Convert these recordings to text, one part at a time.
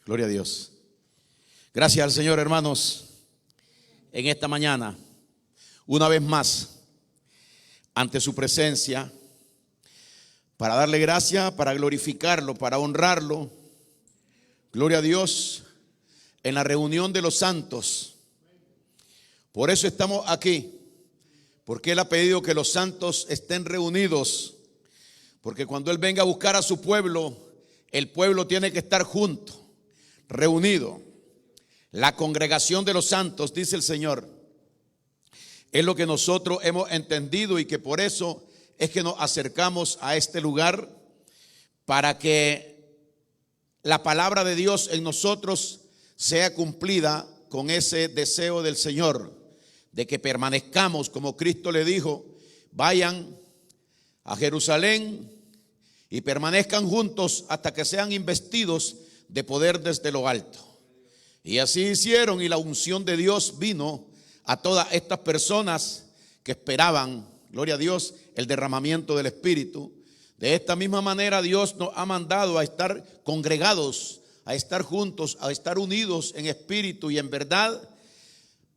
Gloria a Dios. Gracias al Señor, hermanos, en esta mañana, una vez más, ante su presencia, para darle gracias, para glorificarlo, para honrarlo. Gloria a Dios, en la reunión de los santos. Por eso estamos aquí, porque Él ha pedido que los santos estén reunidos, porque cuando Él venga a buscar a su pueblo, el pueblo tiene que estar junto, reunido. La congregación de los santos, dice el Señor, es lo que nosotros hemos entendido y que por eso es que nos acercamos a este lugar, para que la palabra de Dios en nosotros sea cumplida con ese deseo del Señor, de que permanezcamos, como Cristo le dijo: vayan a Jerusalén y permanezcan juntos hasta que sean investidos de poder desde lo alto. Y así hicieron, y la unción de Dios vino a todas estas personas que esperaban, gloria a Dios, el derramamiento del Espíritu. De esta misma manera Dios nos ha mandado a estar congregados, a estar juntos, a estar unidos en espíritu y en verdad,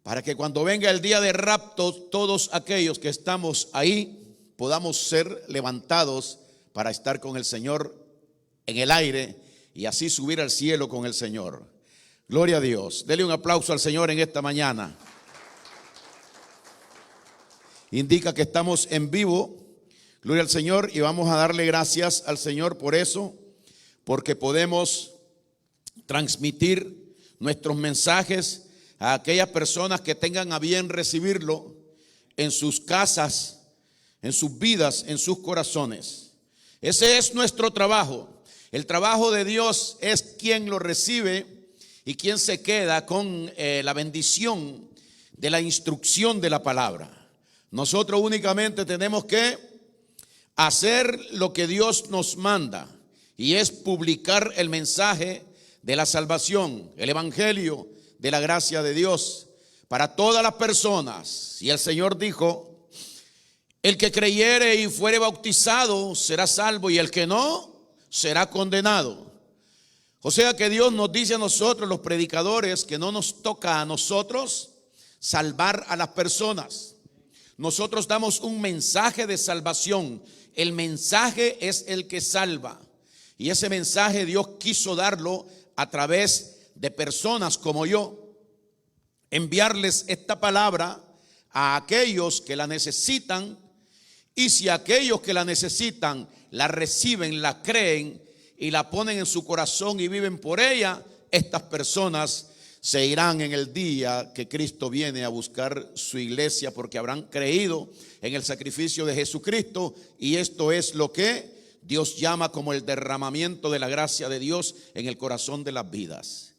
para que cuando venga el día de rapto, todos aquellos que estamos ahí podamos ser levantados para estar con el Señor en el aire y así subir al cielo con el Señor. Gloria a Dios. Dele un aplauso al Señor en esta mañana. Indica que estamos en vivo. Gloria al Señor, y vamos a darle gracias al Señor por eso, porque podemos transmitir nuestros mensajes a aquellas personas que tengan a bien recibirlo en sus casas, en sus vidas, en sus corazones. Ese es nuestro trabajo. El trabajo de Dios es quien lo recibe y quien se queda con la bendición de la instrucción de la palabra. Nosotros únicamente tenemos que hacer lo que Dios nos manda, y es publicar el mensaje de la salvación, el evangelio de la gracia de Dios para todas las personas. Y el Señor dijo: el que creyere y fuere bautizado será salvo, y el que no será condenado. O sea que Dios nos dice a nosotros, los predicadores, que no nos toca a nosotros salvar a las personas. Nosotros damos un mensaje de salvación. El mensaje es el que salva, y ese mensaje Dios quiso darlo a través de personas como yo, enviarles esta palabra a aquellos que la necesitan, y si aquellos que la necesitan la reciben, la creen y la ponen en su corazón y viven por ella, estas personas se irán en el día que Cristo viene a buscar su iglesia, porque habrán creído en el sacrificio de Jesucristo, y esto es lo que Dios llama como el derramamiento de la gracia de Dios en el corazón de las vidas.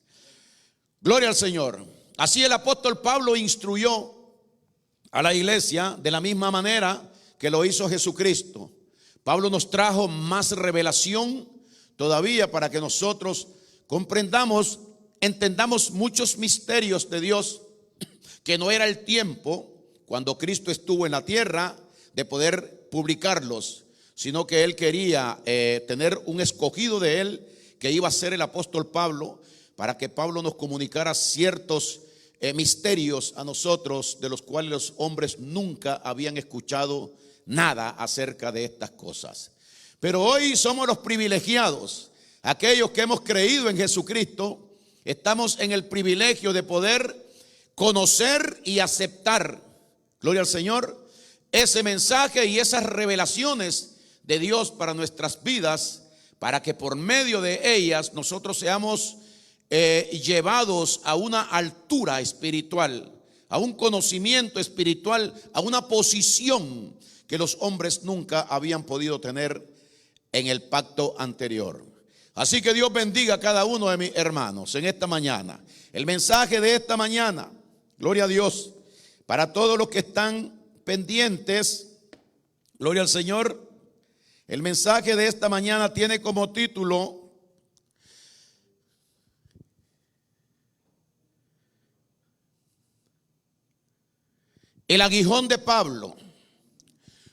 Gloria al Señor. Así el apóstol Pablo instruyó a la iglesia de la misma manera que lo hizo Jesucristo. Pablo nos trajo más revelación todavía para que nosotros comprendamos, entendamos muchos misterios de Dios, que no era el tiempo cuando Cristo estuvo en la tierra de poder publicarlos, sino que Él quería tener un escogido de Él, que iba a ser el apóstol Pablo, para que Pablo nos comunicara ciertos misterios a nosotros, de los cuales los hombres nunca habían escuchado nada acerca de estas cosas. Pero hoy somos los privilegiados, aquellos que hemos creído en Jesucristo. Estamos en el privilegio de poder conocer y aceptar, gloria al Señor, ese mensaje y esas revelaciones de Dios para nuestras vidas, para que por medio de ellas nosotros seamos llevados a una altura espiritual, a un conocimiento espiritual, a una posición que los hombres nunca habían podido tener en el pacto anterior. Así que Dios bendiga a cada uno de mis hermanos en esta mañana. El mensaje de esta mañana, gloria a Dios, para todos los que están pendientes, gloria al Señor. El mensaje de esta mañana tiene como título: el aguijón de Pablo.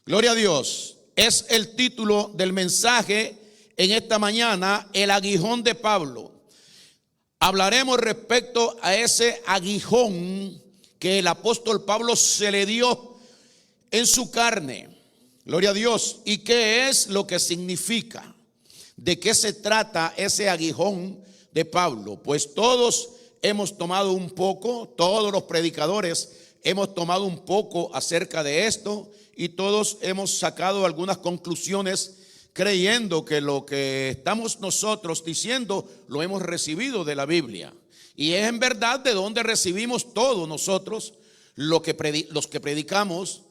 Gloria a Dios. Es el título del mensaje en esta mañana, el aguijón de Pablo. hablaremos respecto a ese aguijón que el apóstol Pablo se le dio en su carne. Gloria a Dios. ¿Y qué es lo que significa? ¿De qué se trata ese aguijón de Pablo? Pues todos hemos tomado un poco, todos los predicadores hemos tomado un poco acerca de esto y todos hemos sacado algunas conclusiones creyendo que lo que estamos nosotros diciendo lo hemos recibido de la Biblia. Y es en verdad de donde recibimos todos nosotros los que predicamos.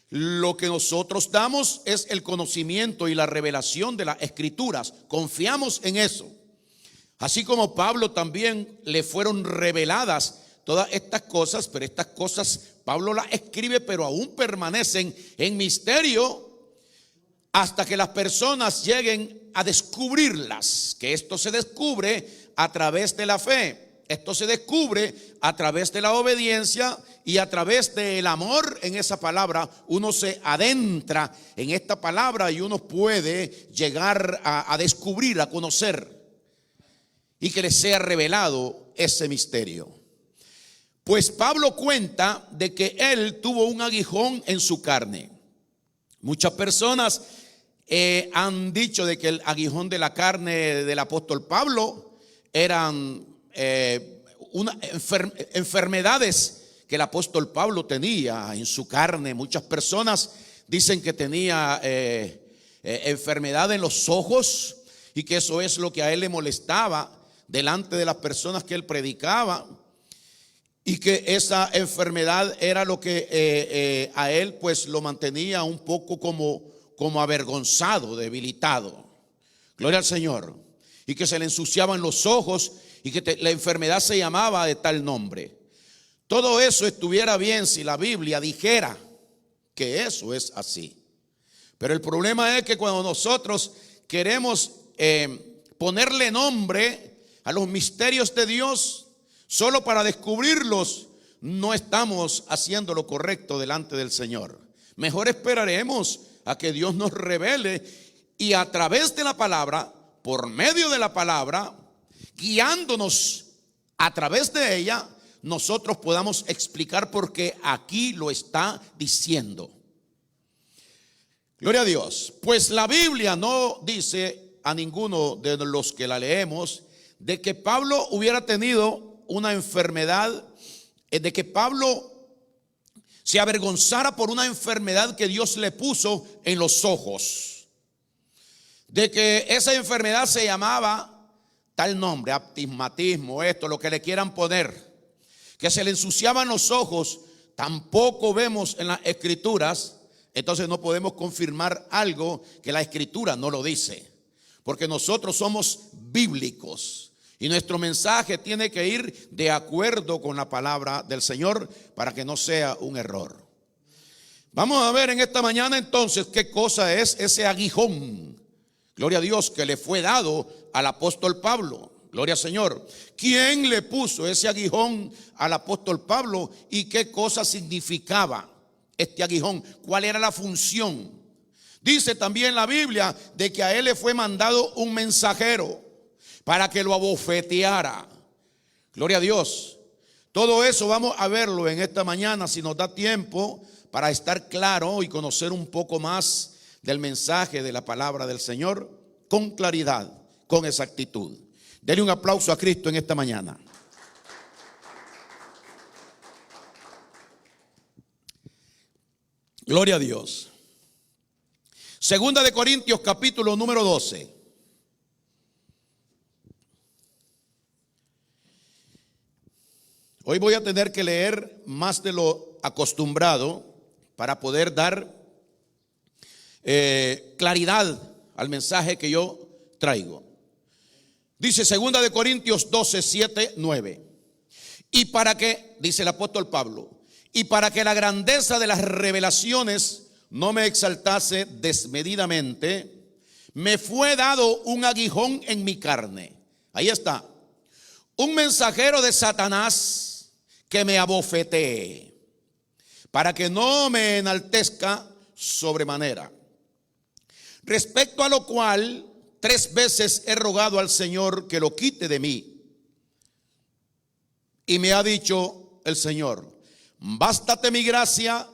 Lo que nosotros damos es el conocimiento y la revelación de las Escrituras. Confiamos en eso. Así como Pablo también le fueron reveladas todas estas cosas, pero estas cosas Pablo las escribe, pero aún permanecen en misterio hasta que las personas lleguen a descubrirlas. Que esto se descubre a través de la fe. Esto se descubre a través de la obediencia y a través del amor en esa palabra. Uno se adentra en esta palabra y uno puede llegar a descubrir, a conocer y que le sea revelado ese misterio. Pues Pablo cuenta de que él tuvo un aguijón en su carne. Muchas personas han dicho de que el aguijón de la carne del apóstol Pablo eran enfermedades que el apóstol Pablo tenía en su carne. Muchas personas dicen que tenía enfermedad en los ojos y que eso es lo que a él le molestaba delante de las personas que él predicaba, y que esa enfermedad era lo que a él pues lo mantenía un poco como avergonzado, debilitado. Gloria al Señor. Y que se le ensuciaban los ojos y que la enfermedad se llamaba de tal nombre. Todo eso estuviera bien si la Biblia dijera que eso es así. Pero el problema es que cuando nosotros queremos ponerle nombre a los misterios de Dios solo para descubrirlos, no estamos haciendo lo correcto delante del Señor. Mejor esperaremos a que Dios nos revele y a través de la palabra, por medio de la palabra, guiándonos a través de ella, nosotros podamos explicar por qué aquí lo está diciendo. Gloria a Dios. Pues la Biblia no dice a ninguno de los que la leemos de que Pablo hubiera tenido una enfermedad, de que Pablo se avergonzara por una enfermedad que Dios le puso en los ojos, de que esa enfermedad se llamaba tal nombre, astigmatismo, esto, lo que le quieran poner, que se le ensuciaban los ojos. Tampoco vemos en las Escrituras. Entonces no podemos confirmar algo que la Escritura no lo dice, porque nosotros somos bíblicos y nuestro mensaje tiene que ir de acuerdo con la palabra del Señor para que no sea un error. Vamos a ver en esta mañana entonces qué cosa es ese aguijón, gloria a Dios, que le fue dado al apóstol Pablo. Gloria al Señor. ¿Quién le puso ese aguijón al apóstol Pablo y qué cosa significaba este aguijón? ¿Cuál era la función? Dice también la Biblia de que a él le fue mandado un mensajero para que lo abofeteara. Gloria a Dios. Todo eso vamos a verlo en esta mañana si nos da tiempo para estar claro y conocer un poco más del mensaje de la palabra del Señor con claridad, con exactitud. Denle un aplauso a Cristo en esta mañana. Gloria a Dios. Segunda de Corintios capítulo número 12. Hoy voy a tener que leer más de lo acostumbrado para poder dar claridad al mensaje que yo traigo. Dice segunda de Corintios 12, 7, 9. Y para que, dice el apóstol Pablo, y para que la grandeza de las revelaciones no me exaltase desmedidamente, me fue dado un aguijón en mi carne. Ahí está. Un mensajero de Satanás que me abofetee, para que no me enaltezca sobremanera. Respecto a lo cual 3 veces he rogado al Señor que lo quite de mí. Y me ha dicho el Señor: bástate mi gracia,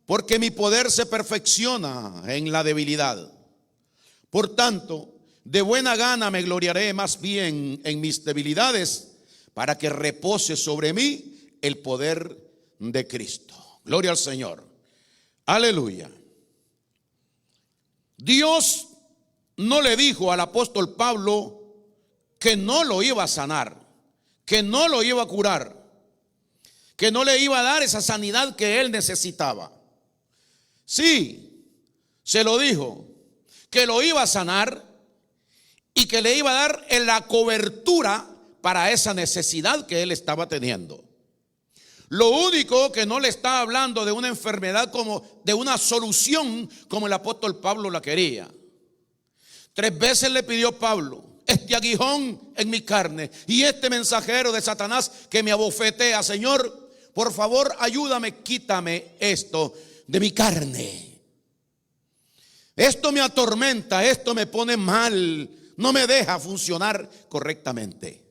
porque mi poder se perfecciona en la debilidad. Por tanto, de buena gana me gloriaré más bien en mis debilidades, para que repose sobre mí el poder de Cristo. Gloria al Señor. Aleluya. Dios no le dijo al apóstol Pablo que no lo iba a sanar, que no lo iba a curar, que no le iba a dar esa sanidad que él necesitaba. Sí, se lo dijo, que lo iba a sanar y que le iba a dar la cobertura para esa necesidad que él estaba teniendo. Lo único que no le está hablando de una enfermedad como de una solución como el apóstol Pablo la quería. 3 veces le pidió Pablo: este aguijón en mi carne y este mensajero de Satanás que me abofetea, Señor, por favor ayúdame, quítame esto de mi carne. Esto me atormenta, esto me pone mal, no me deja funcionar correctamente.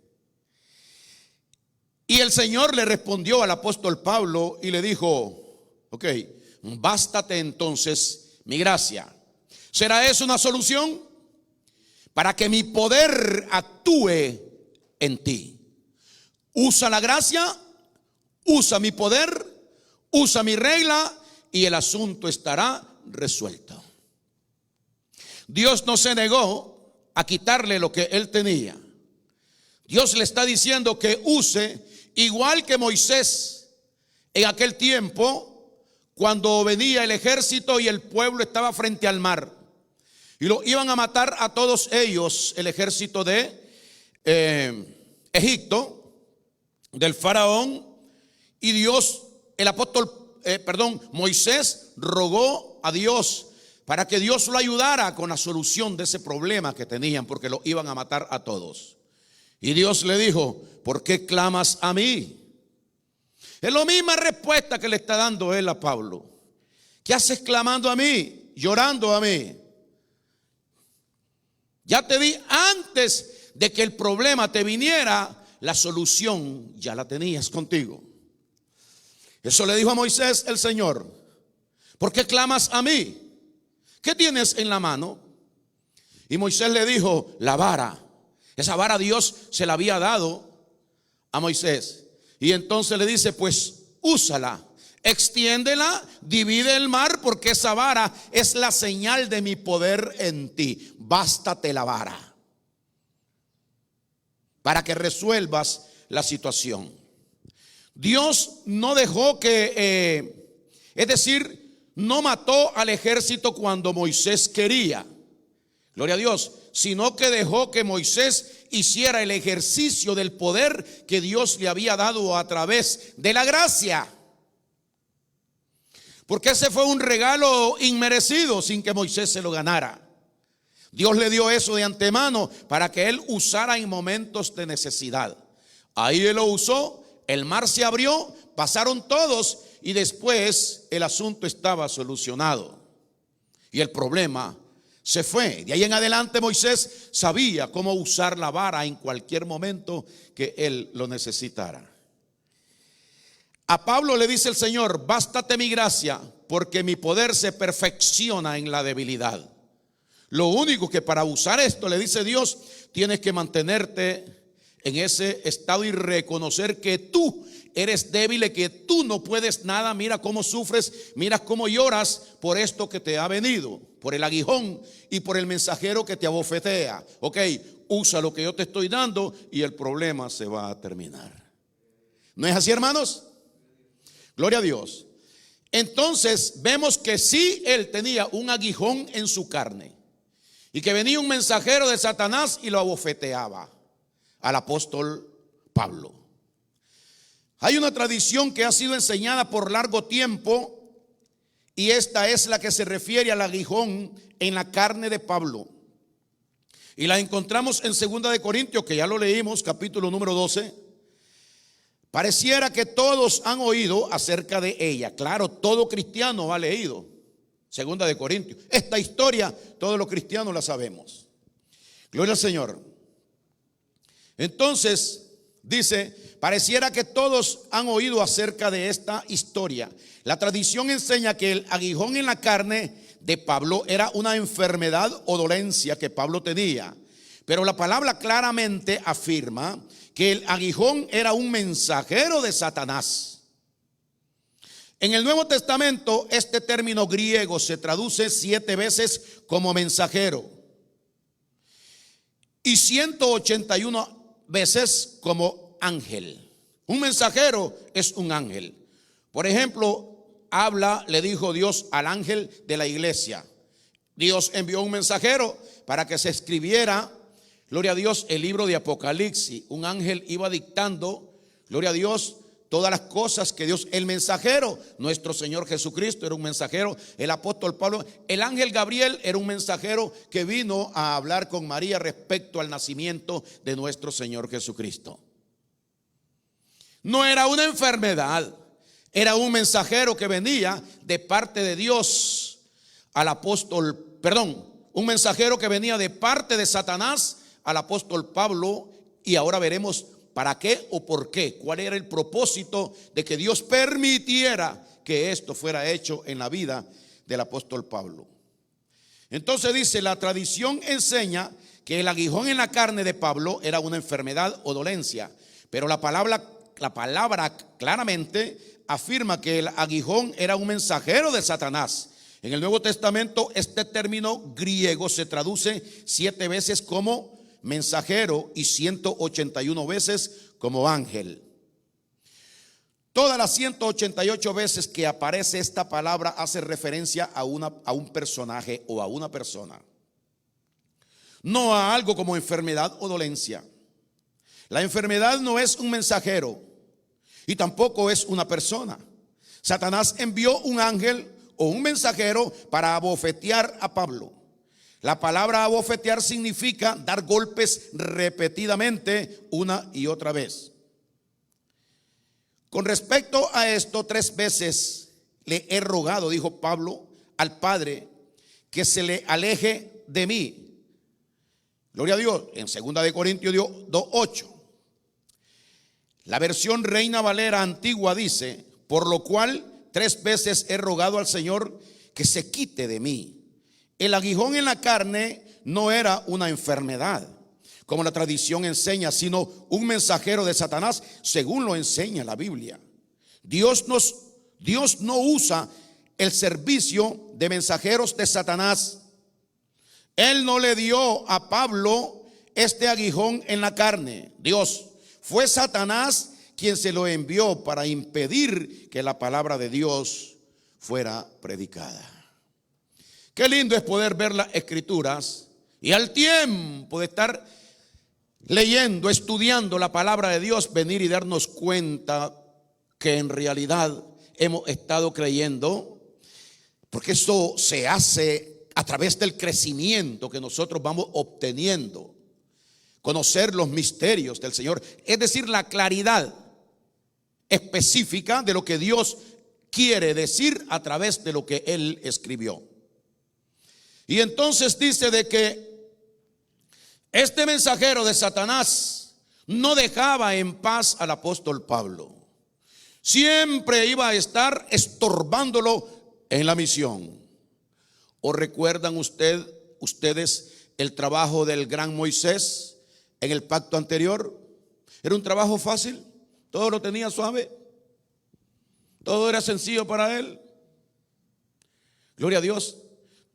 Y el Señor le respondió al apóstol Pablo y le dijo: ok, bástate entonces mi gracia. ¿Será eso una solución? Para que mi poder actúe en ti. Usa la gracia, usa mi poder, usa mi regla y el asunto estará resuelto. Dios no se negó a quitarle lo que él tenía. Dios le está diciendo que use, igual que Moisés en aquel tiempo, cuando venía el ejército y el pueblo estaba frente al mar y lo iban a matar a todos ellos, el ejército de Egipto, del faraón. Y Dios, Moisés rogó a Dios para que Dios lo ayudara con la solución de ese problema que tenían, porque lo iban a matar a todos. Y Dios le dijo: ¿por qué clamas a mí? Es la misma respuesta que le está dando él a Pablo. ¿Qué haces clamando a mí, llorando a mí? Ya te di antes de que el problema te viniera, la solución ya la tenías contigo. Eso le dijo a Moisés el Señor: ¿por qué clamas a mí? ¿Qué tienes en la mano? Y Moisés le dijo: la vara. Esa vara Dios se la había dado a Moisés. Y entonces le dice: pues úsala, extiéndela, divide el mar, porque esa vara es la señal de mi poder en ti. Bástate la vara para que resuelvas la situación. Dios no dejó es decir, no mató al ejército cuando Moisés quería, gloria a Dios, sino que dejó que Moisés hiciera el ejercicio del poder que Dios le había dado a través de la gracia. Porque ese fue un regalo inmerecido, sin que Moisés se lo ganara. Dios le dio eso de antemano para que él usara en momentos de necesidad. Ahí él lo usó, el mar se abrió, pasaron todos y después el asunto estaba solucionado. Y el problema se fue. De ahí en adelante Moisés sabía cómo usar la vara en cualquier momento que él lo necesitara. A Pablo le dice el Señor: bástate mi gracia, porque mi poder se perfecciona en la debilidad. Lo único que para usar esto, le dice Dios, tienes que mantenerte en ese estado y reconocer que tú eres débil y que tú no puedes nada. Mira cómo sufres, mira cómo lloras por esto que te ha venido, por el aguijón y por el mensajero que te abofetea. Ok, usa lo que yo te estoy dando y el problema se va a terminar. ¿No es así, hermanos? Gloria a Dios. Entonces vemos que sí, él tenía un aguijón en su carne y que venía un mensajero de Satanás y lo abofeteaba al apóstol Pablo. Hay una tradición que ha sido enseñada por largo tiempo y esta es la que se refiere al aguijón en la carne de Pablo. Y la encontramos en 2 de Corintios, que ya lo leímos, capítulo número 12. Pareciera que todos han oído acerca de ella. Claro, todo cristiano ha leído 2 de Corintios. Esta historia todos los cristianos la sabemos. Gloria al Señor. Entonces, Dice, pareciera que todos han oído acerca de esta historia. La tradición enseña que el aguijón en la carne de Pablo era una enfermedad o dolencia que Pablo tenía. Pero la palabra claramente afirma que el aguijón era un mensajero de Satanás. En el Nuevo Testamento este término griego se traduce 7 veces como mensajero y 181 veces como ángel. Un mensajero es un ángel. Por ejemplo, le dijo Dios al ángel de la iglesia. Dios envió un mensajero para que se escribiera, gloria a Dios, el libro de Apocalipsis. Un ángel iba dictando, gloria a Dios, todas las cosas que Dios, el mensajero, nuestro Señor Jesucristo era un mensajero, el apóstol Pablo, el ángel Gabriel era un mensajero que vino a hablar con María respecto al nacimiento de nuestro Señor Jesucristo. No era una enfermedad, era un mensajero que venía de parte de Dios al apóstol, un mensajero que venía de parte de Satanás al apóstol Pablo, y ahora veremos para qué o por qué, cuál era el propósito de que Dios permitiera que esto fuera hecho en la vida del apóstol Pablo. Entonces dice, la tradición enseña que el aguijón en la carne de Pablo era una enfermedad o dolencia, pero la palabra claramente afirma que el aguijón era un mensajero de Satanás. En el Nuevo Testamento este término griego se traduce 7 veces como mensajero y 181 veces como ángel. Todas las 188 veces que aparece esta palabra hace referencia a un personaje o a una persona, no a algo como enfermedad o dolencia. La enfermedad no es un mensajero y tampoco es una persona. Satanás envió un ángel o un mensajero para abofetear a Pablo. La palabra abofetear significa dar golpes repetidamente una y otra vez. Con respecto a esto, 3 veces le he rogado, dijo Pablo, al Padre, que se le aleje de mí. Gloria a Dios. En 2 de Corintios 2:8. La versión Reina Valera antigua dice, por lo cual 3 veces he rogado al Señor que se quite de mí. El aguijón en la carne no era una enfermedad, como la tradición enseña, sino un mensajero de Satanás, según lo enseña la Biblia. Dios no usa el servicio de mensajeros de Satanás. Él no le dio a Pablo este aguijón en la carne. Fue Satanás quien se lo envió para impedir que la palabra de Dios fuera predicada. Qué lindo es poder ver las escrituras y al tiempo de estar leyendo, estudiando la palabra de Dios, venir y darnos cuenta que en realidad hemos estado creyendo, porque eso se hace a través del crecimiento que nosotros vamos obteniendo, conocer los misterios del Señor, es decir, la claridad específica de lo que Dios quiere decir a través de lo que Él escribió. Y entonces dice de que este mensajero de Satanás no dejaba en paz al apóstol Pablo. Siempre iba a estar estorbándolo en la misión. ¿O recuerdan ustedes el trabajo del gran Moisés en el pacto anterior? ¿Era un trabajo fácil? ¿Todo lo tenía suave? ¿Todo era sencillo para él? Gloria a Dios.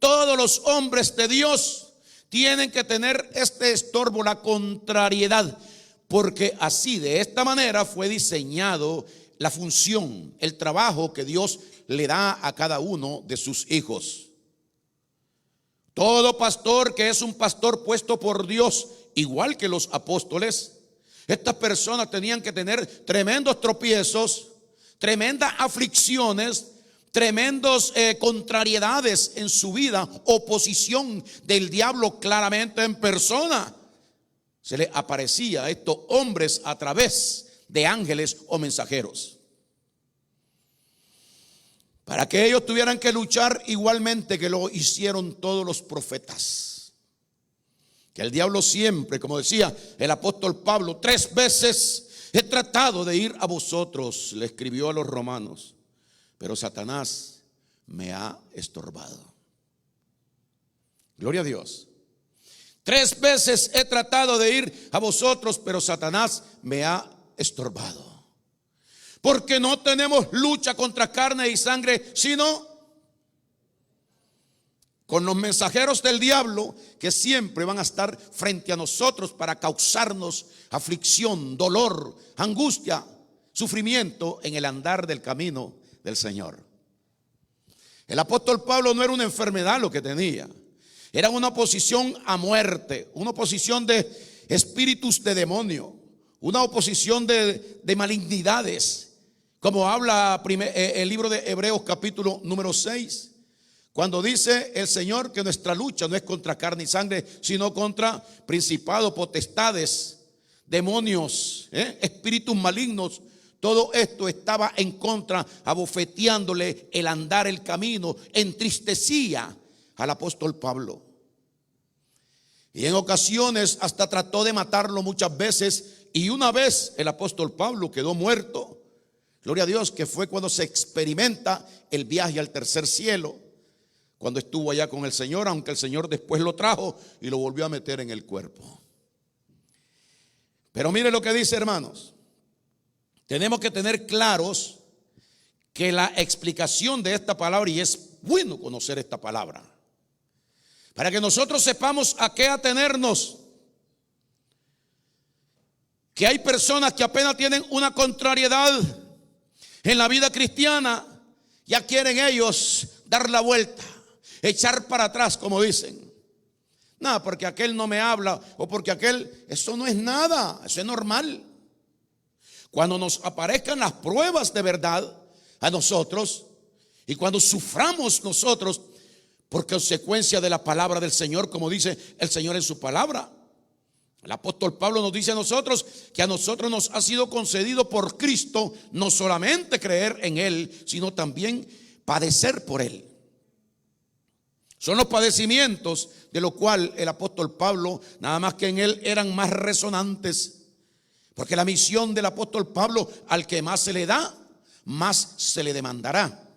Todos los hombres de Dios tienen que tener este estorbo, la contrariedad, porque así, de esta manera fue diseñado la función, el trabajo que Dios le da a cada uno de sus hijos. Todo pastor que es un pastor puesto por Dios, igual que los apóstoles, estas personas tenían que tener tremendos tropiezos, tremendas aflicciones, tremendos contrariedades en su vida, oposición del diablo claramente en persona. Se le aparecía a estos hombres a través de ángeles o mensajeros, para que ellos tuvieran que luchar igualmente que lo hicieron todos los profetas. Que el diablo siempre, como decía el apóstol Pablo, 3 veces He tratado de ir a vosotros, le escribió a los romanos, pero Satanás me ha estorbado. Gloria a Dios. 3 veces he tratado de ir a vosotros, pero Satanás me ha estorbado. Porque no tenemos lucha contra carne y sangre, sino con los mensajeros del diablo, que siempre van a estar frente a nosotros para causarnos aflicción, dolor, angustia, sufrimiento en el andar del camino del Señor. El apóstol Pablo no era una enfermedad lo que tenía, era una oposición a muerte, una oposición de espíritus de demonio, una oposición de malignidades, como habla el libro de Hebreos capítulo número 6. Cuando dice el Señor que nuestra lucha no es contra carne y sangre, sino contra principados, potestades, demonios, espíritus malignos. Todo esto estaba en contra, abofeteándole el andar, el camino, entristecía al apóstol Pablo. Y en ocasiones hasta trató de matarlo muchas veces. Y una vez el apóstol Pablo quedó muerto. Gloria a Dios, que fue cuando se experimenta el viaje al tercer cielo, cuando estuvo allá con el Señor, aunque el Señor después lo trajo y lo volvió a meter en el cuerpo. Pero mire lo que dice, hermanos. Tenemos que tener claros que la explicación de esta palabra, y es bueno conocer esta palabra, para que nosotros sepamos a qué atenernos. Que hay personas que apenas tienen una contrariedad en la vida cristiana, ya quieren ellos dar la vuelta, echar para atrás, como dicen. Nada, porque aquel no me habla, o porque aquel, eso no es nada, eso es normal. Cuando nos aparezcan las pruebas de verdad a nosotros, y cuando suframos nosotros por consecuencia de la palabra del Señor, como dice el Señor en su palabra. El apóstol Pablo nos dice a nosotros que a nosotros nos ha sido concedido por Cristo no solamente creer en Él, sino también padecer por Él. Son los padecimientos de lo cual el apóstol Pablo, nada más que en él, eran más resonantes. Porque la misión del apóstol Pablo, al que más se le da, más se le demandará.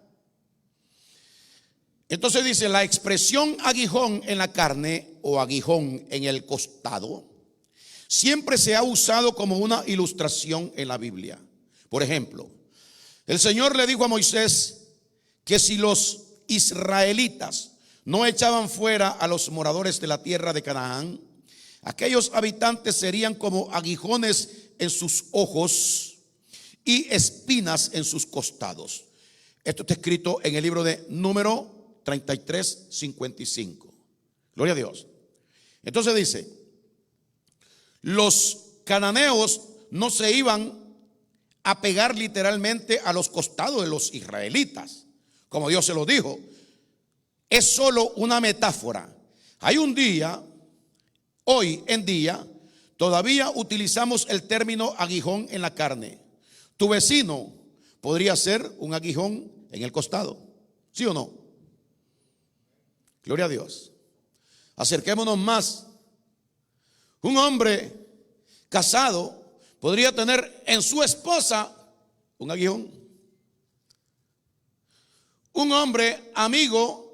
Entonces dice, la expresión aguijón en la carne o aguijón en el costado siempre se ha usado como una ilustración en la Biblia. Por ejemplo, el Señor le dijo a Moisés que si los israelitas no echaban fuera a los moradores de la tierra de Canaán, aquellos habitantes serían como aguijones en sus ojos y espinas en sus costados. Esto está escrito en el libro de Número 33:55. Gloria a Dios. Entonces dice, los cananeos no se iban a pegar literalmente a los costados de los israelitas, como Dios se lo dijo. Es solo una metáfora. Hay un día, hoy en día, todavía utilizamos el término aguijón en la carne. Tu vecino podría ser un aguijón en el costado, ¿sí o no? Gloria a Dios. Acerquémonos más. Un hombre casado podría tener en su esposa un aguijón. Un hombre amigo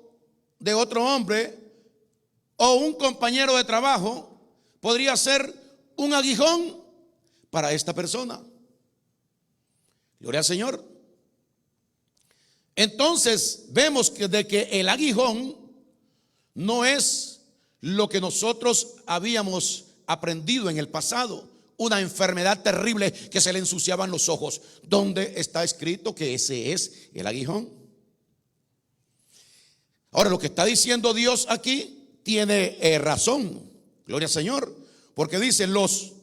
de otro hombre o un compañero de trabajo podría ser un aguijón para esta persona. Gloria al Señor. Entonces vemos que el aguijón no es lo que nosotros habíamos aprendido en el pasado, una enfermedad terrible que se le ensuciaban los ojos, donde está escrito que ese es el aguijón. Ahora, lo que está diciendo Dios aquí tiene razón, gloria al Señor, porque dice, los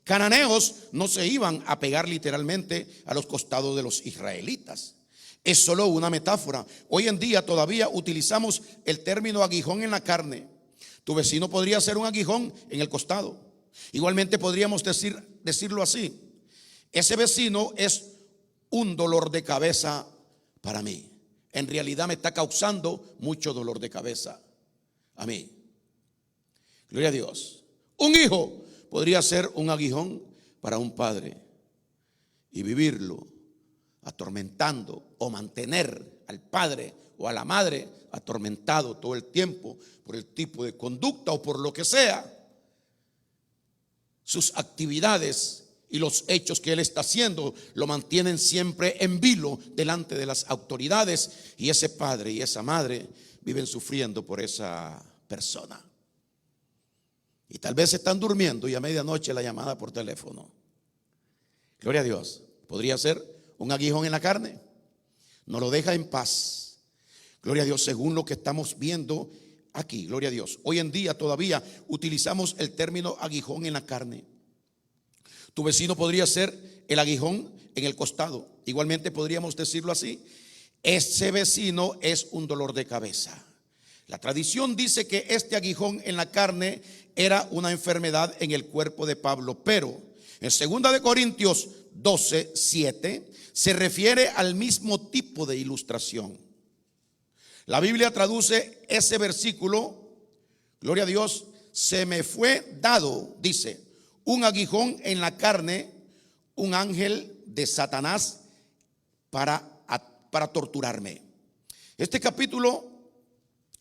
cananeos no se iban a pegar literalmente a los costados de los israelitas. Es solo una metáfora. Hoy en día todavía utilizamos el término aguijón en la carne. Tu vecino podría ser un aguijón en el costado. Igualmente podríamos decirlo así: ese vecino es un dolor de cabeza para mí. En realidad me está causando mucho dolor de cabeza a mí. Gloria a Dios. Un hijo podría ser un aguijón para un padre. y vivirlo, atormentando o mantener al padre o a la madre atormentado todo el tiempo por el tipo de conducta o por lo que sea, sus actividades y los hechos que él está haciendo lo mantienen siempre en vilo delante de las autoridades, y ese padre y esa madre viven sufriendo por esa persona. Y tal vez están durmiendo y a medianoche la llamada por teléfono. Gloria a Dios. Podría ser un aguijón en la carne. No lo deja en paz. Gloria a Dios, según lo que estamos viendo aquí. Gloria a Dios. Hoy en día todavía utilizamos el término aguijón en la carne. Tu vecino podría ser el aguijón en el costado. Igualmente podríamos decirlo así. Ese vecino es un dolor de cabeza. La tradición dice que este aguijón en la carne era una enfermedad en el cuerpo de Pablo, pero en 2 de Corintios 12:7 se refiere al mismo tipo de ilustración. La Biblia traduce ese versículo, gloria a Dios, se me fue dado, dice, un aguijón en la carne, un ángel de Satanás para torturarme. Este capítulo,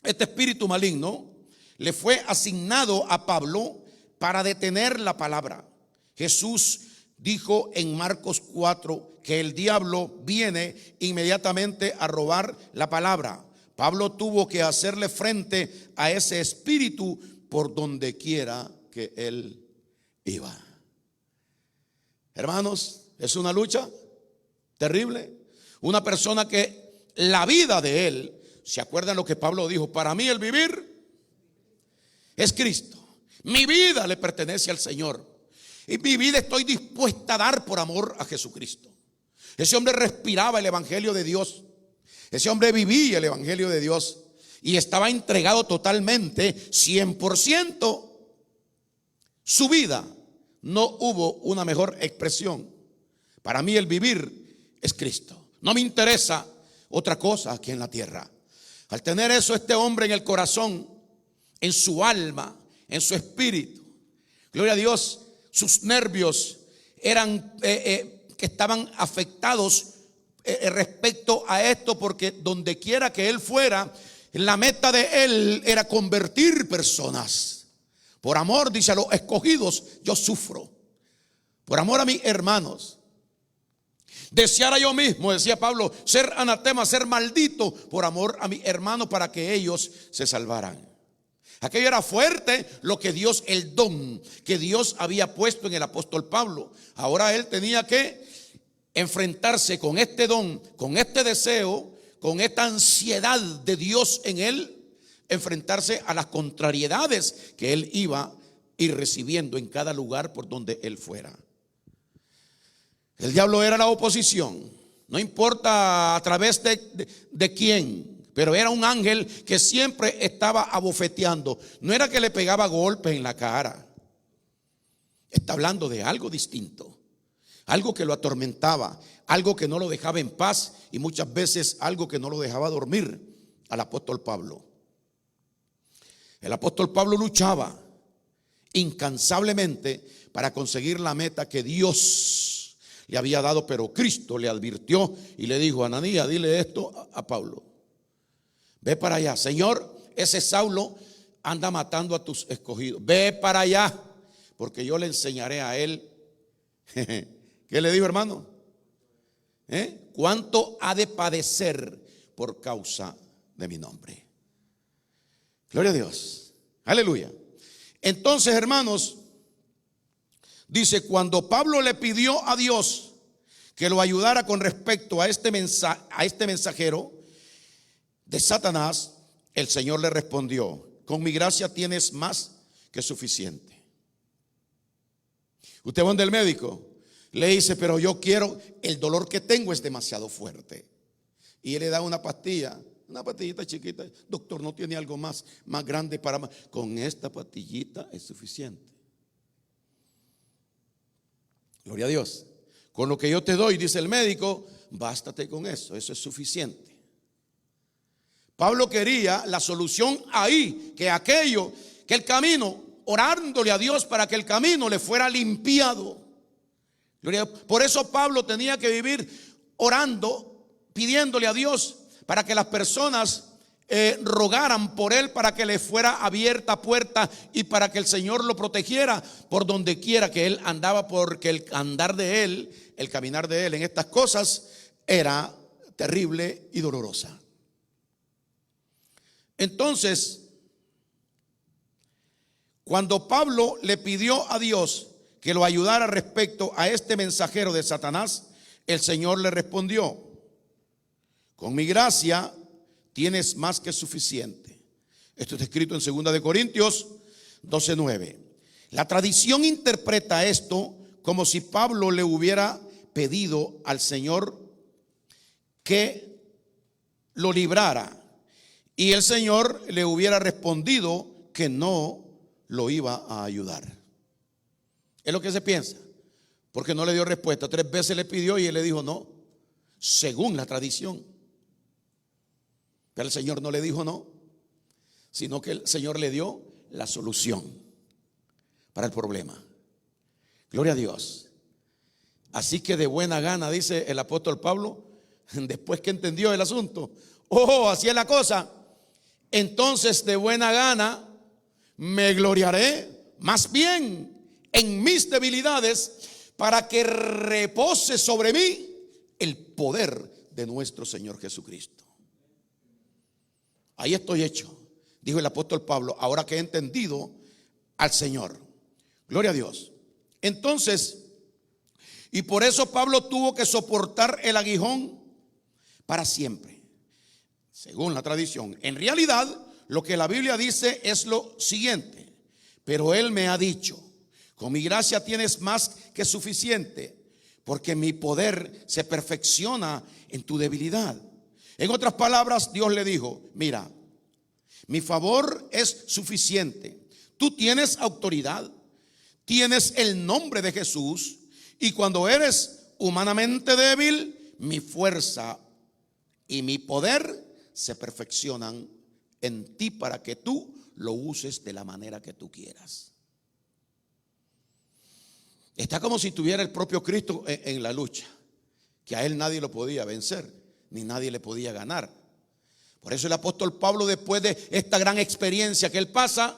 este espíritu maligno le fue asignado a Pablo para detener la palabra. Jesús dijo en Marcos 4 que el diablo viene inmediatamente a robar la palabra. Pablo tuvo que hacerle frente a ese espíritu por donde quiera que él iba. Hermanos, es una lucha terrible. Una persona que la vida de él, ¿se acuerdan lo que Pablo dijo? Para mí el vivir es Cristo. Mi vida le pertenece al Señor. Y mi vida estoy dispuesta a dar por amor a Jesucristo. Ese hombre respiraba el evangelio de Dios. Ese hombre vivía el evangelio de Dios y estaba entregado totalmente, 100%. Su vida no hubo una mejor expresión. Para mí el vivir es Cristo. No me interesa otra cosa aquí en la tierra. Al tener eso este hombre en el corazón, en su alma, en su espíritu, gloria a Dios, sus nervios eran que estaban afectados respecto a esto, porque donde quiera que él fuera, la meta de él era convertir personas. Por amor, dice, a los escogidos yo sufro. Por amor a mis hermanos. Deseara yo mismo, decía Pablo, ser anatema, ser maldito por amor a mis hermanos para que ellos se salvaran. Aquello era fuerte, lo que Dios, el don que Dios había puesto en el apóstol Pablo. Ahora él tenía que enfrentarse con este don, con este deseo, con esta ansiedad de Dios en él, enfrentarse a las contrariedades que él iba a ir recibiendo en cada lugar por donde él fuera. El diablo era la oposición, no importa a través de quién, pero era un ángel que siempre estaba abofeteando. No era que le pegaba golpes en la cara. Está hablando de algo distinto, algo que lo atormentaba, algo que no lo dejaba en paz y muchas veces algo que no lo dejaba dormir al apóstol Pablo. El apóstol Pablo luchaba incansablemente para conseguir la meta que Dios le había dado, pero Cristo le advirtió y le dijo: Ananías, dile esto a Pablo. Ve para allá, Señor, ese Saulo anda matando a tus escogidos. Ve para allá, porque yo le enseñaré a él. ¿Qué le digo, hermano? ¿Cuánto ha de padecer por causa de mi nombre? Gloria a Dios. Aleluya. Entonces, hermanos, dice, cuando Pablo le pidió a Dios que lo ayudara con respecto a este mensajero de Satanás, el Señor le respondió: con mi gracia tienes más que suficiente. Usted va donde el médico, le dice: pero yo quiero, el dolor que tengo es demasiado fuerte. Y él le da una pastilla, una pastillita chiquita. Doctor, ¿no tiene algo más grande para más? Con esta pastillita es suficiente. Gloria a Dios. Con lo que yo te doy, dice el médico, bástate con eso, eso es suficiente. Pablo quería la solución ahí, que aquello, que el camino, orándole a Dios para que el camino le fuera limpiado. Gloria a Dios. Por eso Pablo tenía que vivir orando, pidiéndole a Dios para que las personas rogaran por él, para que le fuera abierta puerta y para que el Señor lo protegiera por donde quiera que él andaba, porque el andar de él, el caminar de él en estas cosas era terrible y dolorosa. Entonces, cuando Pablo le pidió a Dios que lo ayudara respecto a este mensajero de Satanás, el Señor le respondió: con mi gracia tienes más que suficiente. Esto está escrito en 2 de Corintios 12:9. La tradición interpreta esto como si Pablo le hubiera pedido al Señor que lo librara y el Señor le hubiera respondido que no lo iba a ayudar. Es lo que se piensa, porque no le dio respuesta. 3 veces le pidió y él le dijo no, según la tradición. Pero el Señor no le dijo no, sino que el Señor le dio la solución para el problema. Gloria a Dios. Así que de buena gana, dice el apóstol Pablo, después que entendió el asunto, así es la cosa, entonces de buena gana me gloriaré más bien en mis debilidades, para que repose sobre mí el poder de nuestro Señor Jesucristo. Ahí estoy hecho, dijo el apóstol Pablo, ahora que he entendido al Señor. Gloria a Dios. Entonces, y por eso Pablo tuvo que soportar el aguijón para siempre, según la tradición. En realidad, lo que la Biblia dice es lo siguiente: pero él me ha dicho, con mi gracia tienes más que suficiente, porque mi poder se perfecciona en tu debilidad. En otras palabras, Dios le dijo: mira, mi favor es suficiente. Tú tienes autoridad, tienes el nombre de Jesús, y cuando eres humanamente débil, mi fuerza y mi poder se perfeccionan en ti para que tú lo uses de la manera que tú quieras. Está como si tuviera el propio Cristo en la lucha, que a él nadie lo podía vencer, ni nadie le podía ganar. Por eso el apóstol Pablo, después de esta gran experiencia que él pasa,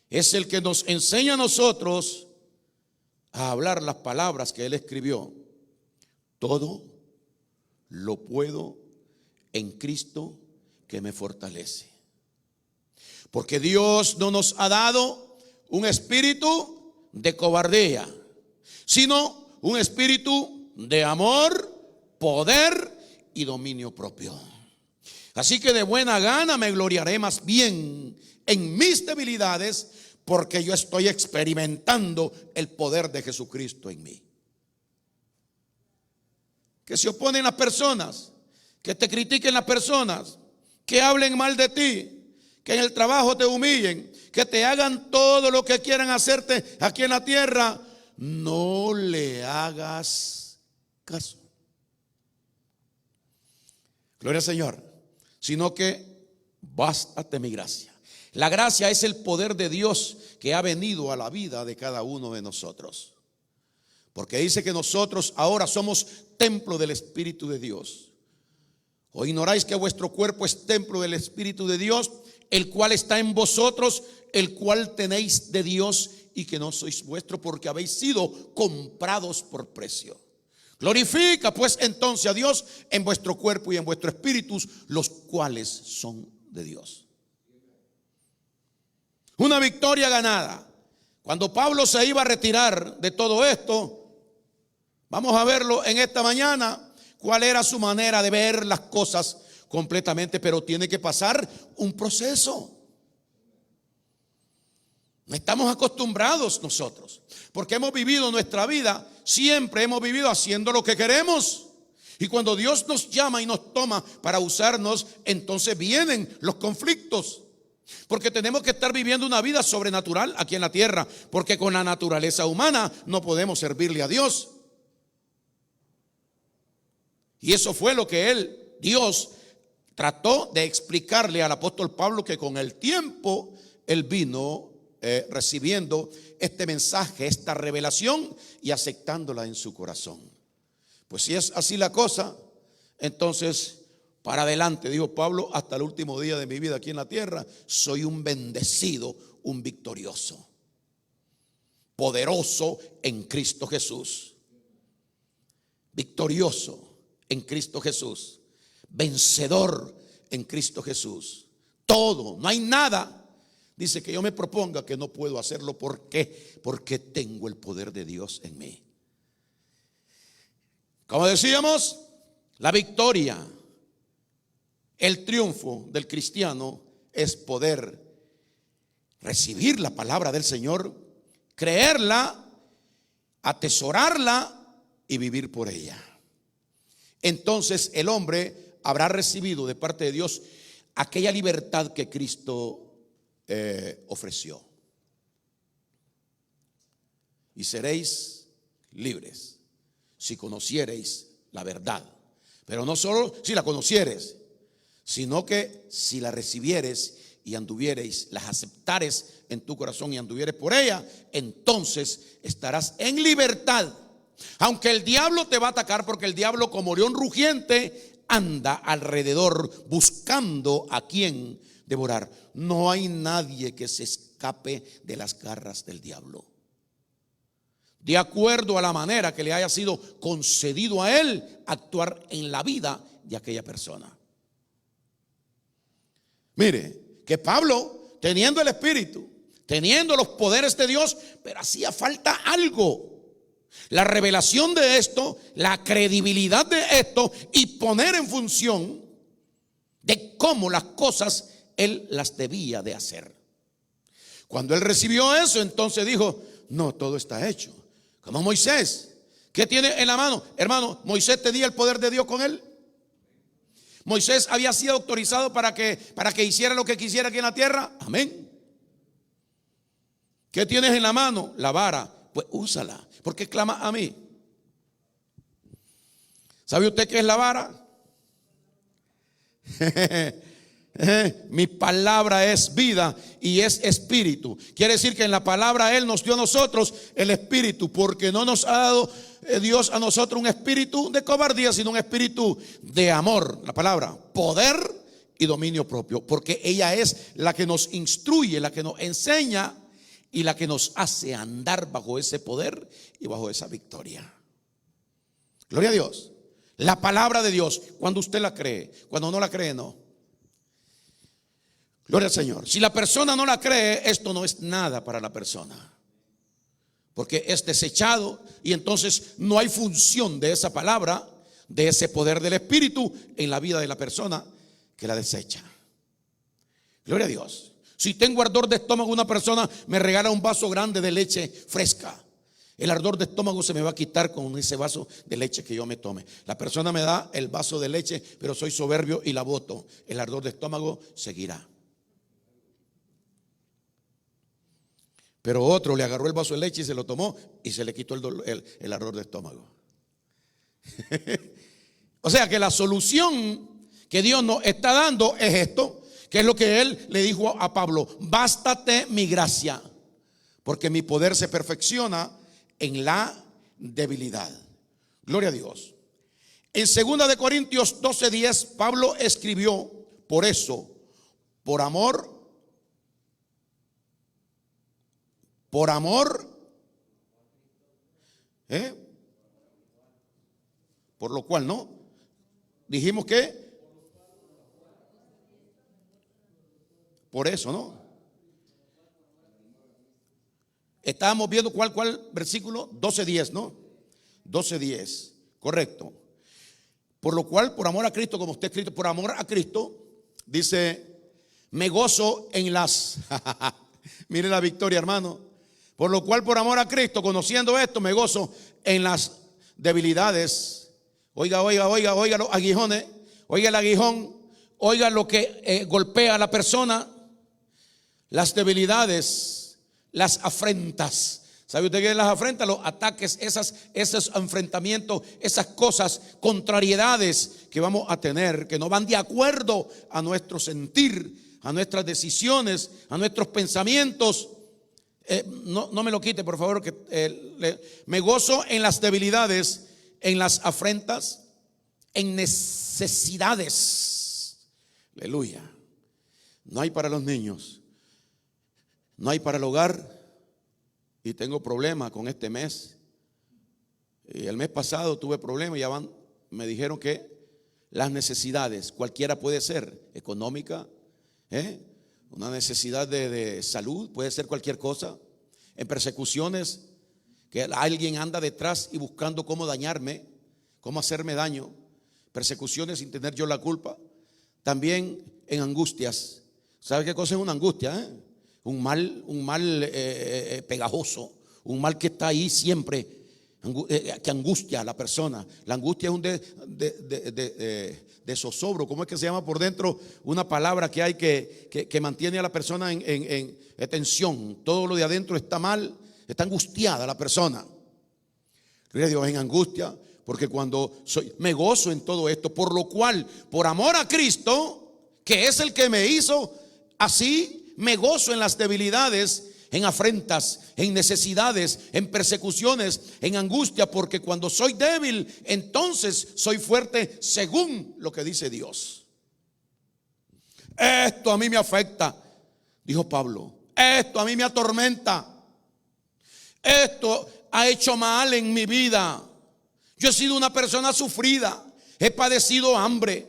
es el que nos enseña a nosotros a hablar las palabras que él escribió: todo lo puedo en Cristo que me fortalece. Porque Dios no nos ha dado un espíritu de cobardía, sino un espíritu de amor, poder y dominio propio. Así que de buena gana me gloriaré más bien en mis debilidades, porque yo estoy experimentando el poder de Jesucristo en mí. Que se oponen las personas, que te critiquen las personas, que hablen mal de ti, que en el trabajo te humillen, que te hagan todo lo que quieran hacerte aquí en la tierra, no le hagas caso. Gloria al Señor. Sino que bástate mi gracia. La gracia es el poder de Dios que ha venido a la vida de cada uno de nosotros. Porque dice que nosotros ahora somos templo del Espíritu de Dios. ¿O ignoráis que vuestro cuerpo es templo del Espíritu de Dios, el cual está en vosotros, el cual tenéis de Dios, y que no sois vuestro, porque habéis sido comprados por precio? Glorifica pues entonces a Dios en vuestro cuerpo y en vuestro espíritu, los cuales son de Dios. Una victoria ganada. Cuando Pablo se iba a retirar de todo esto, vamos a verlo en esta mañana, cuál era su manera de ver las cosas completamente, pero tiene que pasar un proceso. No estamos acostumbrados nosotros, porque hemos vivido nuestra vida, siempre hemos vivido haciendo lo que queremos. Y cuando Dios nos llama y nos toma para usarnos, entonces vienen los conflictos. Porque tenemos que estar viviendo una vida sobrenatural aquí en la tierra, porque con la naturaleza humana no podemos servirle a Dios. Y eso fue lo que Dios trató de explicarle al apóstol Pablo, que con el tiempo él vino recibiendo este mensaje, esta revelación y aceptándola en su corazón. Pues si es así la cosa, entonces para adelante, dijo Pablo, hasta el último día de mi vida aquí en la tierra, soy un bendecido, un victorioso, poderoso en Cristo Jesús, victorioso en Cristo Jesús, vencedor en Cristo Jesús. Todo, no hay nada, dice, que yo me proponga que no puedo hacerlo. ¿Por qué? Porque tengo el poder de Dios en mí. Como decíamos, la victoria, el triunfo del cristiano es poder recibir la palabra del Señor, creerla, atesorarla y vivir por ella. Entonces el hombre habrá recibido de parte de Dios aquella libertad que Cristo ofreció. Y seréis libres si conociereis la verdad. Pero no solo si la conocieres, sino que si la recibieres y anduviereis, las aceptares en tu corazón y anduvieres por ella, entonces estarás en libertad. Aunque el diablo te va a atacar, porque el diablo, como león rugiente, anda alrededor buscando a quien devorar. No hay nadie que se escape de las garras del diablo, de acuerdo a la manera que le haya sido concedido a él actuar en la vida de aquella persona. Mire, que Pablo, teniendo el Espíritu, teniendo los poderes de Dios, pero hacía falta algo. La revelación de esto, la credibilidad de esto y poner en función de cómo las cosas él las debía de hacer. Cuando él recibió eso, entonces dijo, no, todo está hecho. Como Moisés, ¿qué tiene en la mano? Hermano, Moisés tenía el poder de Dios con él. Moisés había sido autorizado para que hiciera lo que quisiera aquí en la tierra. Amén. ¿Qué tienes en la mano? La vara. Pues úsala. ¿Por qué clama a mí? ¿Sabe usted qué es la vara? Mi palabra es vida y es espíritu. Quiere decir que en la palabra Él nos dio a nosotros el espíritu, porque no nos ha dado Dios a nosotros un espíritu de cobardía, sino un espíritu de amor. La palabra, poder y dominio propio, porque ella es la que nos instruye, la que nos enseña y la que nos hace andar bajo ese poder y bajo esa victoria. Gloria a Dios. La palabra de Dios, cuando usted la cree, cuando no la cree, no. Gloria al Señor. Si la persona no la cree, esto no es nada para la persona, porque es desechado y entonces no hay función de esa palabra, de ese poder del Espíritu en la vida de la persona que la desecha. Gloria a Dios. Si tengo ardor de estómago, una persona me regala un vaso grande de leche fresca. El ardor de estómago se me va a quitar con ese vaso de leche que yo me tome. La persona me da el vaso de leche, pero soy soberbio y la boto. El ardor de estómago seguirá. Pero otro le agarró el vaso de leche y se lo tomó y se le quitó el ardor de estómago. O sea que la solución que Dios nos está dando es esto, que es lo que Él le dijo a Pablo: bástate mi gracia, porque mi poder se perfecciona en la debilidad. Gloria a Dios. En 2 de Corintios 12:10, Pablo escribió: por eso, por amor, por lo cual, ¿no? Dijimos que por eso, ¿no? Estábamos viendo cuál versículo, 12:10, ¿no? 12:10, correcto. Por lo cual, por amor a Cristo, como está escrito, por amor a Cristo, dice, me gozo en las mire la victoria, hermano. Por lo cual, por amor a Cristo, conociendo esto, me gozo en las debilidades. Oiga los aguijones, oiga el aguijón, oiga lo que golpea a la persona, las debilidades, las afrentas. ¿Sabe usted qué es las afrentas? Los ataques, esos enfrentamientos, esas cosas, contrariedades que vamos a tener, que no van de acuerdo a nuestro sentir, a nuestras decisiones, a nuestros pensamientos. No me lo quite, por favor. Me gozo en las debilidades, en las afrentas, en necesidades. Aleluya. No hay para los niños, no hay para el hogar. Y tengo problemas con este mes. Y el mes pasado tuve problemas. Me dijeron que las necesidades, cualquiera puede ser, económica, una necesidad de salud, puede ser cualquier cosa. En persecuciones, que alguien anda detrás y buscando cómo dañarme, cómo hacerme daño. Persecuciones sin tener yo la culpa. También en angustias. ¿Sabe qué cosa es una angustia? Un mal pegajoso, un mal que está ahí siempre, que angustia a la persona. La angustia es un de zozobro. ¿Cómo es que se llama por dentro? Una palabra que hay que mantiene a la persona en tensión. Todo lo de adentro está mal, está angustiada la persona. Gloria a Dios, en angustia, porque cuando me gozo en todo esto, por lo cual, por amor a Cristo, que es el que me hizo así, me gozo en las debilidades, en afrentas, en necesidades, en persecuciones, en angustia, porque cuando soy débil, entonces soy fuerte según lo que dice Dios. Esto a mí me afecta, dijo Pablo. Esto a mí me atormenta. Esto ha hecho mal en mi vida. Yo he sido una persona sufrida. He padecido hambre,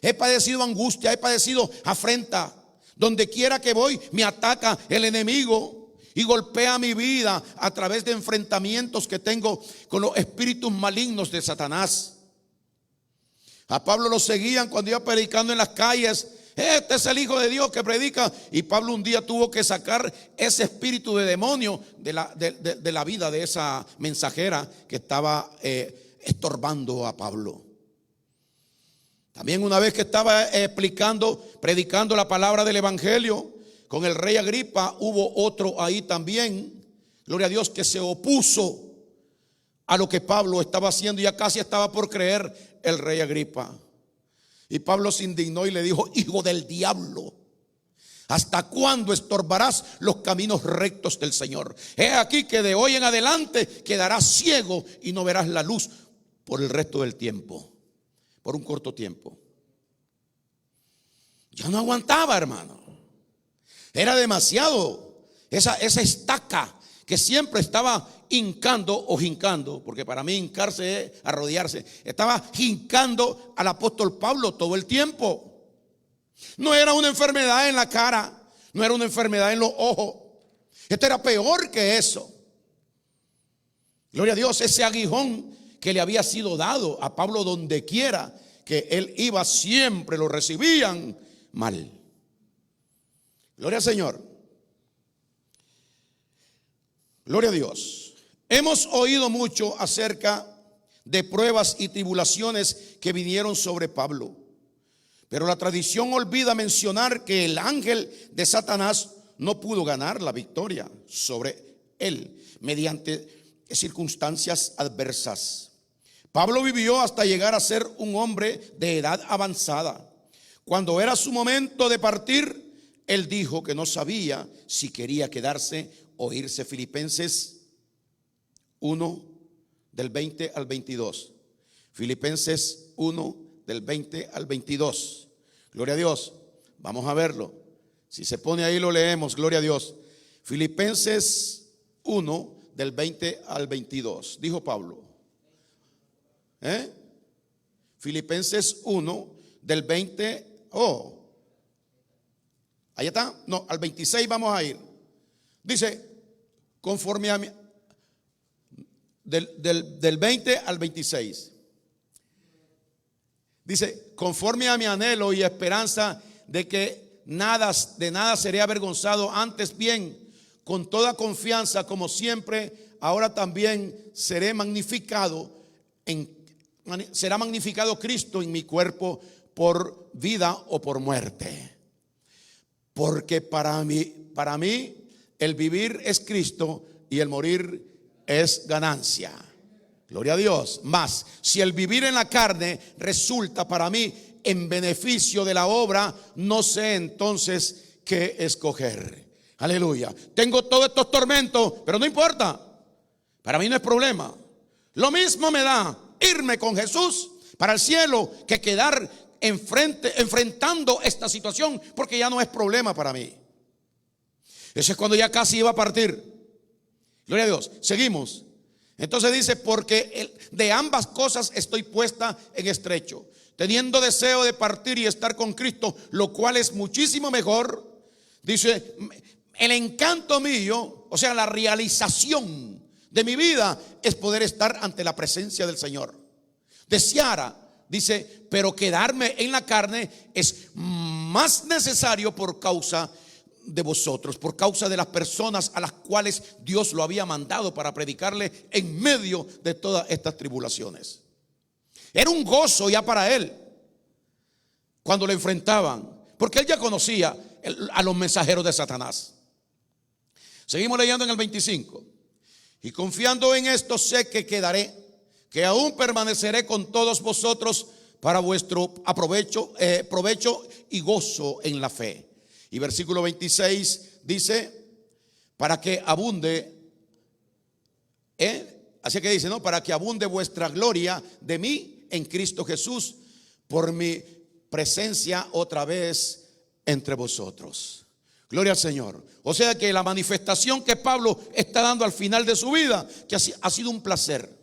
he padecido angustia, he padecido afrenta. Donde quiera que voy, me ataca el enemigo y golpea mi vida a través de enfrentamientos que tengo con los espíritus malignos de Satanás. A Pablo lo seguían cuando iba predicando en las calles. Este es el Hijo de Dios que predica. Y Pablo un día tuvo que sacar ese espíritu de demonio de la vida de esa mensajera que estaba estorbando a Pablo. También una vez que estaba predicando la palabra del evangelio con el rey Agripa, hubo otro ahí también, gloria a Dios, que se opuso a lo que Pablo estaba haciendo. Ya casi estaba por creer el rey Agripa. Y Pablo se indignó y le dijo: hijo del diablo, ¿hasta cuándo estorbarás los caminos rectos del Señor? He aquí que de hoy en adelante quedarás ciego y no verás la luz por el resto del tiempo. Por un corto tiempo. Ya no aguantaba, hermano. Era demasiado. Esa estaca que siempre estaba hincando o jincando, porque para mí hincarse es arrodillarse. Estaba jincando al apóstol Pablo todo el tiempo. No era una enfermedad en la cara, no era una enfermedad en los ojos. Esto era peor que eso. Gloria a Dios, ese aguijón que le había sido dado a Pablo donde quiera que él iba, siempre lo recibían mal. Gloria al Señor. Gloria a Dios. Hemos oído mucho acerca de pruebas y tribulaciones que vinieron sobre Pablo, pero la tradición olvida mencionar que el ángel de Satanás no pudo ganar la victoria sobre él mediante circunstancias adversas. Pablo vivió hasta llegar a ser un hombre de edad avanzada. Cuando era su momento de partir, él dijo que no sabía si quería quedarse o irse. Filipenses 1 del 20 al 22. Filipenses 1 del 20 al 22. Gloria a Dios. Vamos a verlo. Si se pone ahí lo leemos. Gloria a Dios. Filipenses 1 del 20 al 22. Dijo Pablo. Filipenses 1 del 20. Ahí está. No, al 26 vamos a ir. Dice, conforme a mi, del 20 al 26. Dice, conforme a mi anhelo y esperanza de que de nada seré avergonzado, antes bien, con toda confianza, como siempre, ahora también será magnificado Cristo en mi cuerpo, por vida o por muerte. Porque para mí el vivir es Cristo y el morir es ganancia. Gloria a Dios. Mas si el vivir en la carne resulta para mí en beneficio de la obra, no sé entonces qué escoger. Aleluya. Tengo todos estos tormentos, pero no importa. Para mí no es problema. Lo mismo me da irme con Jesús para el cielo que quedar enfrentando esta situación, porque ya no es problema para mí. Eso es cuando ya casi iba a partir. Gloria a Dios. Seguimos. Entonces dice, porque de ambas cosas estoy puesta en estrecho, teniendo deseo de partir y estar con Cristo, lo cual es muchísimo mejor. Dice, el encanto mío, o sea, la realización de mi vida es poder estar ante la presencia del Señor. Deseara, dice, pero quedarme en la carne es más necesario por causa de vosotros, por causa de las personas a las cuales Dios lo había mandado para predicarle en medio de todas estas tribulaciones. Era un gozo ya para él cuando lo enfrentaban, porque él ya conocía a los mensajeros de Satanás. Seguimos leyendo en el 25. Y confiando en esto sé que quedaré, que aún permaneceré con todos vosotros para vuestro provecho y gozo en la fe. Y versículo 26 dice, para que abunde, así que dice, ¿no? Para que abunde vuestra gloria de mí en Cristo Jesús por mi presencia otra vez entre vosotros. Gloria al Señor. O sea que la manifestación que Pablo está dando al final de su vida, que ha sido un placer.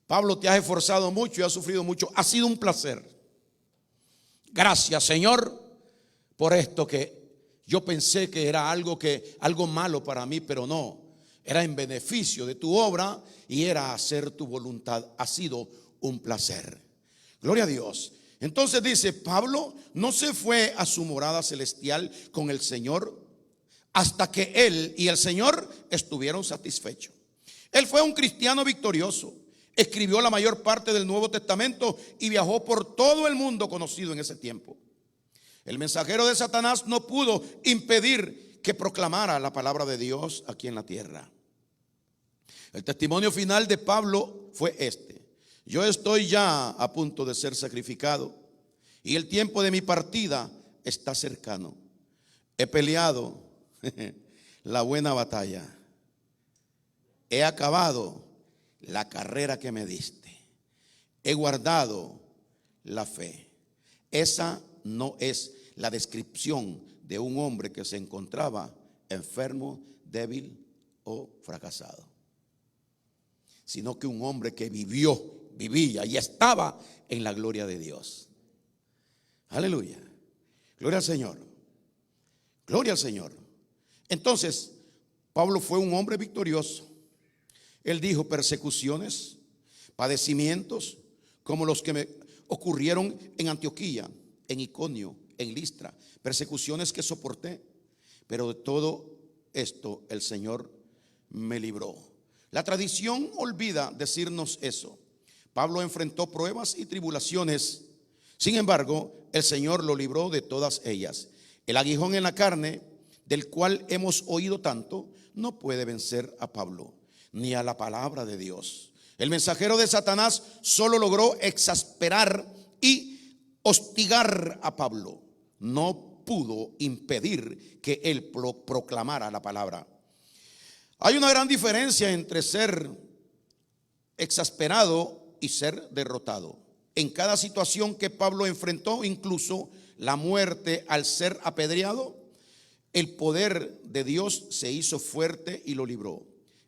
Pablo, te has esforzado mucho y has sufrido mucho. Ha sido un placer. Gracias, Señor, por esto que yo pensé que era algo malo para mí, pero no. Era en beneficio de tu obra y era hacer tu voluntad. Ha sido un placer. Gloria a Dios. Entonces dice, Pablo no se fue a su morada celestial con el Señor hasta que él y el Señor estuvieron satisfechos. Él fue un cristiano victorioso. Escribió la mayor parte del Nuevo Testamento y viajó por todo el mundo conocido en ese tiempo. El mensajero de Satanás no pudo impedir que proclamara la palabra de Dios aquí en la tierra. El testimonio final de Pablo fue este: yo estoy ya a punto de ser sacrificado y el tiempo de mi partida está cercano. He peleado la buena batalla. He acabado la carrera que me diste. He guardado la fe. Esa no es la descripción de un hombre que se encontraba enfermo, débil o fracasado, sino que un hombre que vivía y estaba en la gloria de Dios. Aleluya. Gloria al Señor. Gloria al Señor. Entonces, Pablo fue un hombre victorioso. Él dijo, persecuciones, padecimientos, como los que me ocurrieron en Antioquía, en Iconio, en Listra, persecuciones que soporté, pero de todo esto el Señor me libró. La tradición olvida decirnos eso. Pablo enfrentó pruebas y tribulaciones, sin embargo, el Señor lo libró de todas ellas. El aguijón en la carne, del cual hemos oído tanto, no puede vencer a Pablo, ni a la palabra de Dios. El mensajero de Satanás solo logró exasperar y hostigar a Pablo. No pudo impedir que él proclamara la palabra. Hay una gran diferencia entre ser exasperado y ser derrotado. En cada situación que Pablo enfrentó, incluso la muerte al ser apedreado, el poder de Dios se hizo fuerte y lo libró.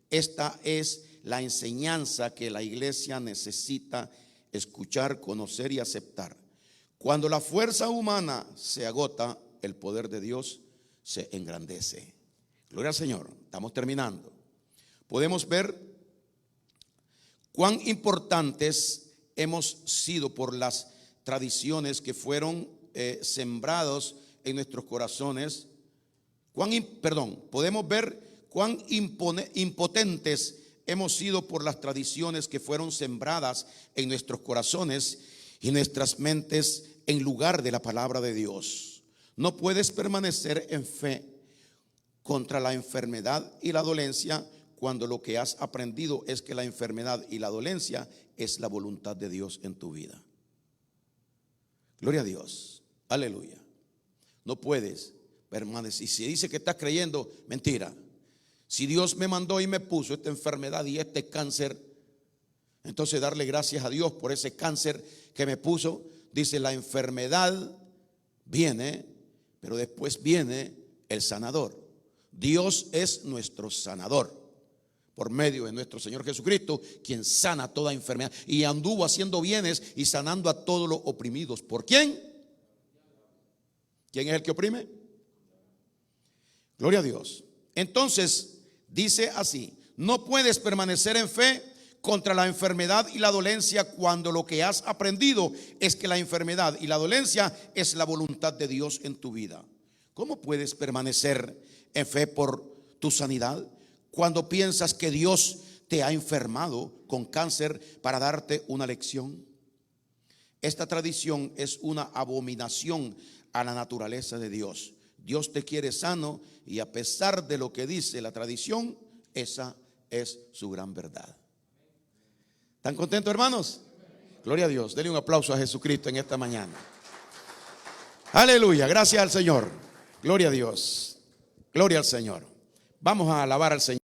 Esta es la enseñanza que la iglesia necesita escuchar, conocer y aceptar. Cuando la fuerza humana se agota, el poder de Dios se engrandece. Gloria al Señor. Estamos terminando. Podemos ver cuán importantes hemos sido por las tradiciones que fueron sembrados en nuestros corazones. Podemos ver cuán impotentes hemos sido por las tradiciones que fueron sembradas en nuestros corazones y nuestras mentes en lugar de la palabra de Dios. No puedes permanecer en fe contra la enfermedad y la dolencia cuando lo que has aprendido es que la enfermedad y la dolencia es la voluntad de Dios en tu vida. Gloria a Dios. Aleluya. No puedes Y si dice que estás creyendo, mentira. Si Dios me mandó y me puso esta enfermedad y este cáncer, entonces darle gracias a Dios por ese cáncer que me puso. Dice, la enfermedad viene, pero después viene el sanador. Dios es nuestro sanador por medio de nuestro Señor Jesucristo, quien sana toda enfermedad y anduvo haciendo bienes y sanando a todos los oprimidos. ¿Por quién? ¿Quién es el que oprime? Gloria a Dios. Entonces dice así: no puedes permanecer en fe contra la enfermedad y la dolencia cuando lo que has aprendido es que la enfermedad y la dolencia es la voluntad de Dios en tu vida. ¿Cómo puedes permanecer en fe por tu sanidad cuando piensas que Dios te ha enfermado con cáncer para darte una lección? Esta tradición es una abominación a la naturaleza de Dios. Dios te quiere sano y a pesar de lo que dice la tradición, esa es su gran verdad. ¿Están contentos, hermanos? Gloria a Dios. Denle un aplauso a Jesucristo en esta mañana. Aleluya, gracias al Señor. Gloria a Dios. Gloria al Señor. Vamos a alabar al Señor.